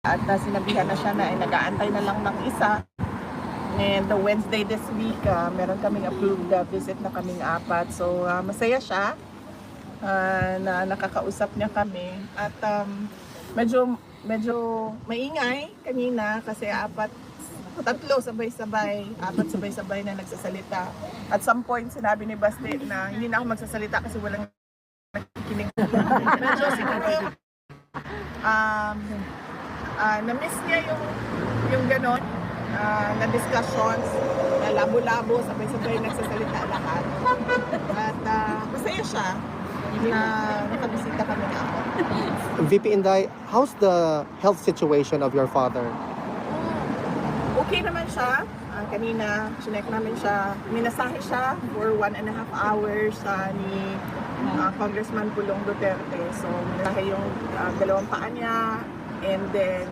at sinabihan na siya na nag-aantay na lang ng isa. And the Wednesday this week, meron kaming approved visit na kaming apat. So masaya siya na nakakausap niya kami. At medyo maingay kanina kasi apat sabay-sabay na nagsasalita. At some point, sinabi ni Basti na hindi na ako magsasalita kasi walang nakikinig. Medyo siguro, na-miss niya yung gano'n, na discussions, na labo-labo, sabay-sabay nagsasalita lahat. At masaya siya na nakabisita kami na ako. VP Inday, how's the health situation of your father? Okay naman siya. Kanina, chinek namin siya. Minasahe siya for 1.5 hours ni Congressman Pulong Duterte. So, malaki yung dalawang paa niya. And then,